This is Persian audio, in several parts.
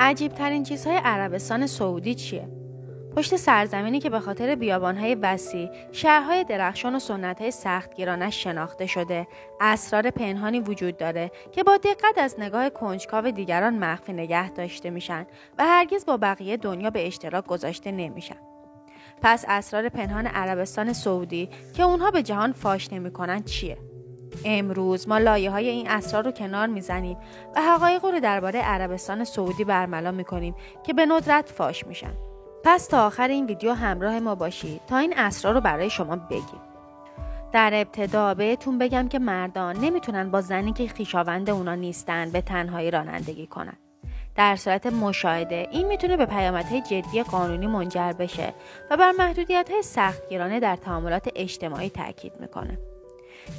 عجیب ترین چیزهای عربستان سعودی چیه؟ پشت سرزمینی که به خاطر بیابانهای وسیع، شهرهای درخشان و سنتهای سختگیرانش شناخته شده، اسرار پنهانی وجود داره که با دقت از نگاه کنجکاو دیگران مخفی نگه داشته میشن و هرگز با بقیه دنیا به اشتراک گذاشته نمیشن. پس اسرار پنهان عربستان سعودی که اونها به جهان فاش نمیکنن چیه؟ امروز ما لایه‌های این اسرار رو کنار میزنیم و حقایق رو درباره عربستان سعودی برملا میکنیم که به ندرت فاش میشن. پس تا آخر این ویدیو همراه ما باشید تا این اسرار رو برای شما بگیم. در ابتدا بهتون بگم که مردان نمیتونن با زنی که خویشاوند اونا نیستن به تنهایی رانندگی کنن. در صورت مشاهده این میتونه به پیامدهای جدی قانونی منجر بشه و بر محدودیت‌های سختگیرانه در تعاملات اجتماعی تاکید میکنه.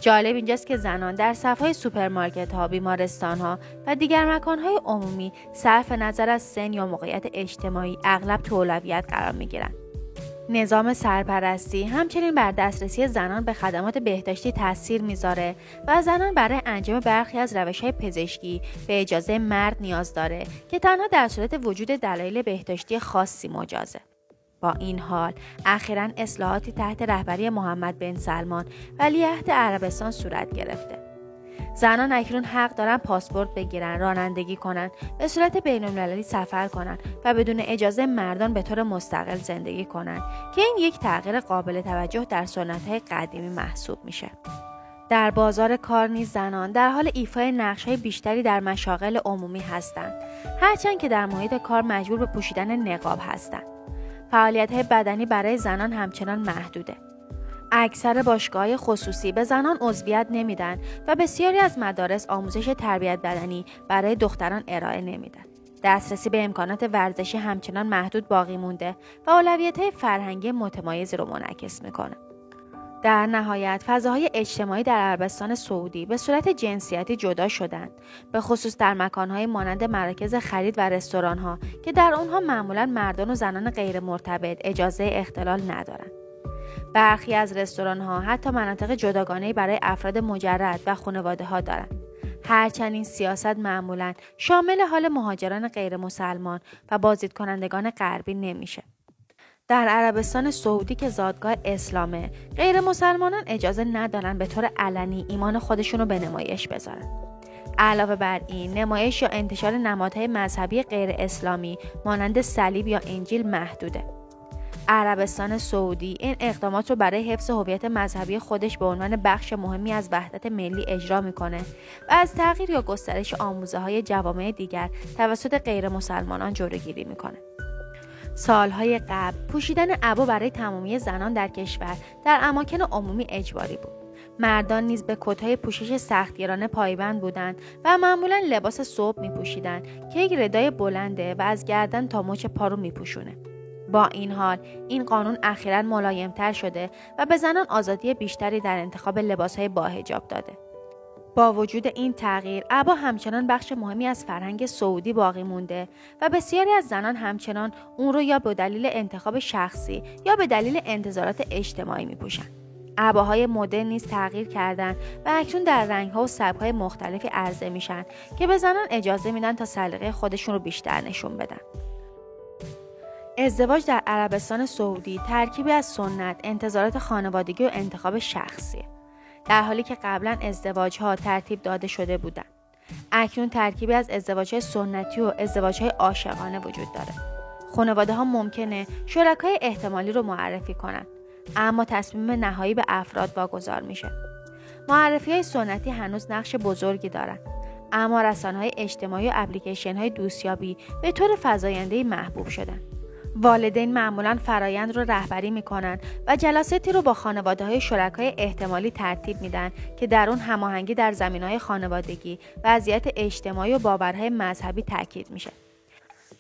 جالب اینجاست که زنان در صف‌های سوپرمارکت‌ها، بیمارستان‌ها و دیگر مکان‌های عمومی صرف نظر از سن یا موقعیت اجتماعی اغلب تو اولویت قرار می‌گیرند. نظام سرپرستی همچنین بر دسترسی زنان به خدمات بهداشتی تاثیر میذاره و زنان برای انجام برخی از روش‌های پزشکی به اجازه مرد نیاز داره که تنها در صورت وجود دلایل بهداشتی خاصی مجازه. با این حال اخیراً اصلاحاتی تحت رهبری محمد بن سلمان ولیعهد عربستان صورت گرفته. زنان اکنون حق دارن پاسپورت بگیرن، رانندگی کنن، به صورت بین‌المللی سفر کنن و بدون اجازه مردان به طور مستقل زندگی کنن که این یک تغییر قابل توجه در سنت‌های قدیمی محسوب میشه. در بازار کار نیز زنان در حال ایفای نقش‌های بیشتری در مشاغل عمومی هستند، هرچند که در محیط کار مجبور به پوشیدن نقاب هستند. فعالیت‌های بدنی برای زنان همچنان محدوده. اکثر باشگاه‌های خصوصی به زنان عضویت نمیدن و بسیاری از مدارس آموزش تربیت بدنی برای دختران ارائه نمیدن. دسترسی به امکانات ورزشی همچنان محدود باقی مونده و اولویت‌های فرهنگی متمایزی رو منعکس میکنه. در نهایت فضاهای اجتماعی در عربستان سعودی به صورت جنسیتی جدا شدند، به خصوص در مکان‌های مانند مراکز خرید و رستوران‌ها که در اونها معمولاً مردان و زنان غیر مرتبط اجازه اختلال ندارند. برخی از رستوران‌ها حتی مناطق جداگانه‌ای برای افراد مجرد و خانواده‌ها دارند. هرچند این سیاست معمولاً شامل حال مهاجران غیر مسلمان و بازدیدکنندگان غربی نمیشه. در عربستان سعودی که زادگاه اسلامه، غیر مسلمانان اجازه ندارن به طور علنی ایمان خودشونو به نمایش بذارن. علاوه بر این، نمایش یا انتشار نمادهای مذهبی غیر اسلامی مانند صلیب یا انجیل محدوده. عربستان سعودی این اقدامات رو برای حفظ هویت مذهبی خودش به عنوان بخش مهمی از وحدت ملی اجرا میکنه و از تغییر یا گسترش آموزه‌های جوامع دیگر توسط غیر مسلمانان جلوگیری میکنه. سالهای قبل پوشیدن عبا برای تمامی زنان در کشور در اماکن عمومی اجباری بود. مردان نیز به کت‌های پوشش سختگیرانه پایبند بودند و معمولاً لباس ثوب می‌پوشیدند که یک ردای بلنده و از گردن تا مچ پا رو می‌پوشونه. با این حال این قانون اخیراً ملایم‌تر شده و به زنان آزادی بیشتری در انتخاب لباس‌های با حجاب داده. با وجود این تغییر، عبا همچنان بخش مهمی از فرهنگ سعودی باقی مونده و بسیاری از زنان همچنان اون رو یا به دلیل انتخاب شخصی یا به دلیل انتظارات اجتماعی میپوشن. عباهای مدرن نیز تغییر کردن و اکنون در رنگ‌ها و سبک‌های مختلفی عرضه میشن که به زنان اجازه میدن تا سلیقه خودشون رو بیشتر نشون بدن. ازدواج در عربستان سعودی ترکیبی از سنت، انتظارات خانوادگی و انتخاب شخصیه. در حالی که قبلا ازدواج‌ها ترتیب داده شده بودند، اکنون ترکیبی از ازدواج‌های سنتی و ازدواج‌های عاشقانه وجود داره. خانواده‌ها ممکنه شرکای احتمالی رو معرفی کنن، اما تصمیم نهایی به افراد واگذار میشه. معرفی‌های سنتی هنوز نقش بزرگی دارن، اما رسانه‌های اجتماعی و اپلیکیشن‌های دوستیابی به طور فزاینده‌ای محبوب شدن. والدین معمولاً فرایند رو رهبری میکنن و جلساتی رو با خانواده‌های شرکای احتمالی ترتیب میدن که در اون هماهنگی در زمینه‌های خانوادگی، وضعیت اجتماعی و باورهای مذهبی تاکید میشه.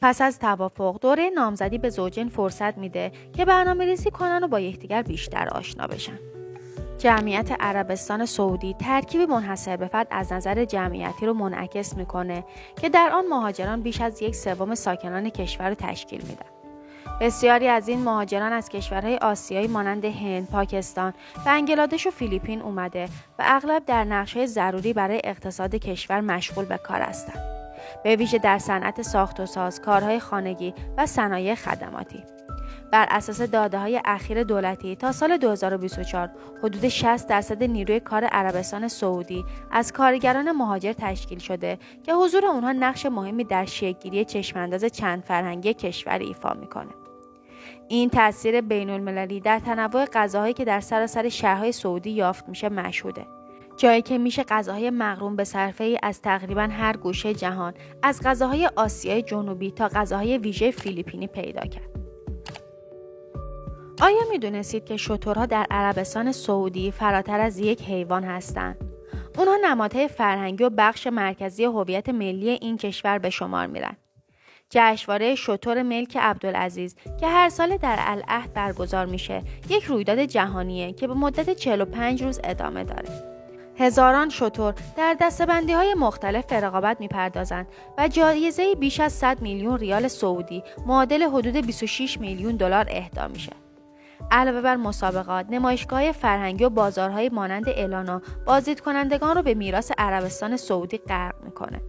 پس از توافق، دوره نامزدی به زوجین فرصت میده که برنامه‌ریزی کنن و با یکدیگر بیشتر آشنا بشن. جمعیت عربستان سعودی ترکیب منحصر به فرد از نظر جمعیتی رو منعکس میکنه که در آن مهاجران بیش از 1/3 ساکنان کشور رو تشکیل میدن. بسیاری از این مهاجران از کشورهای آسیایی مانند هند، پاکستان، بنگلادش و فیلیپین اومده و اغلب در نقش‌های ضروری برای اقتصاد کشور مشغول به کار هستند. به ویژه در صنعت ساخت و ساز، کارهای خانگی و صنایع خدماتی. بر اساس داده‌های اخیر دولتی تا سال 2024 حدود 60% نیروی کار عربستان سعودی از کارگران مهاجر تشکیل شده که حضور آنها نقش مهمی در شکل‌گیری چشم‌انداز چند فرهنگی کشور ایفا می‌کنه. این تاثیر بین‌المللی در تنوع غذاهایی که در سراسر شهرهای سعودی یافت میشه مشهوده. جایی که میشه غذاهای مقرون به صرفه‌ای از تقریباً هر گوشه جهان، از غذاهای آسیای جنوبی تا غذاهای ویژه فیلیپینی پیدا کرد. آیا میدونستید که شترها در عربستان سعودی فراتر از یک حیوان هستند؟ اونها نمادهای فرهنگی و بخش مرکزی هویت ملی این کشور به شمار میرن. جشنواره شتر ملک عبدالعزیز که هر ساله در العهد برگزار میشه، یک رویداد جهانیه که به مدت 45 روز ادامه داره. هزاران شتر در دسته‌بندی‌های مختلف رقابت می‌پردازند و جایزه بیش از 100 میلیون ریال سعودی معادل حدود 26 میلیون دلار اهدا میشه. علاوه بر مسابقات، نمایشگاه‌های فرهنگی و بازارهای مانند الانا بازدیدکنندگان رو به میراث عربستان سعودی غرق میکنه.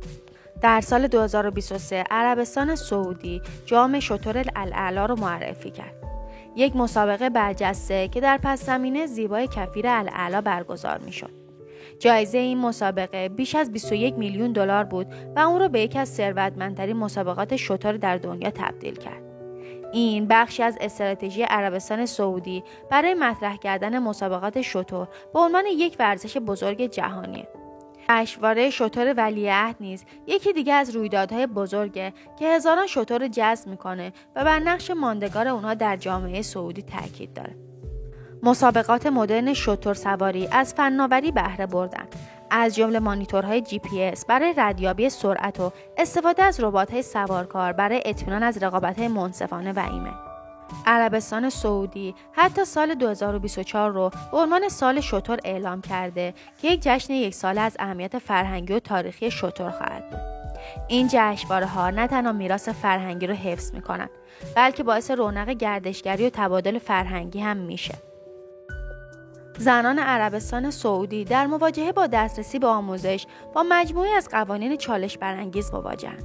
در سال 2023 عربستان سعودی جام شتر الاعلی رو معرفی کرد. یک مسابقه برجسته که در پس زمینه زیبای کفیر الاعلی برگزار میشد. جایزه این مسابقه بیش از 21 میلیون دلار بود و اون رو به یکی از ثروتمندترین مسابقات شتر در دنیا تبدیل کرد. این بخشی از استراتژی عربستان سعودی برای مطرح کردن مسابقات شتر به عنوان یک ورزش بزرگ جهانیه. جشنواره شتر ولیعهد نیز یکی دیگه از رویدادهای بزرگه که هزاران شتر جذب میکنه و بر نقش ماندگار اونها در جامعه سعودی تاکید داره. مسابقات مدرن شتر سواری از فناوری بهره بردن، از جمله مانیتورهای GPS برای ردیابی سرعت و استفاده از ربات‌های سوارکار برای اطمینان از رقابت‌های منصفانه و ایمن. عربستان سعودی حتی سال 2024 رو به عنوان سال شتر اعلام کرده که یک جشن یک ساله از اهمیت فرهنگی و تاریخی شتر خواهد بود. این جشنواره‌ها نه تنها میراث فرهنگی رو حفظ می‌کنند، بلکه باعث رونق گردشگری و تبادل فرهنگی هم میشه. زنان عربستان سعودی در مواجهه با دسترسی به آموزش با مجموعی از قوانین چالش برانگیز مواجه‌اند.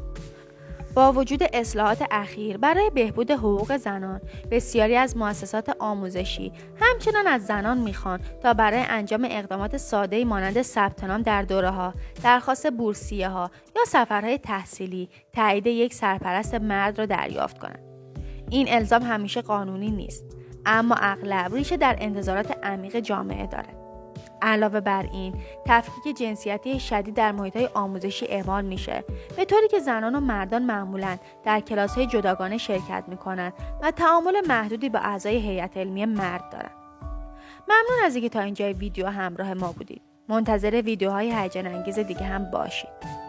با وجود اصلاحات اخیر برای بهبود حقوق زنان، بسیاری از مؤسسات آموزشی همچنان از زنان میخوان تا برای انجام اقدامات ساده‌ای مانند ثبت نام در دوره‌ها، درخواست بورسیه‌ها یا سفرهای تحصیلی، تایید یک سرپرست مرد را دریافت کنند. این الزام همیشه قانونی نیست، اما اغلب ریشه در انتظارات عمیق جامعه داره. علاوه بر این، تفکیک جنسیتی شدید در محیط‌های آموزشی اعمال میشه، به طوری که زنان و مردان معمولاً در کلاس‌های جداگانه شرکت میکنند و تعامل محدودی با اعضای هیئت علمی مرد دارند. ممنون از اینکه تا اینجای ویدیو همراه ما بودید. منتظر ویدیوهای هیجان انگیز دیگه هم باشید.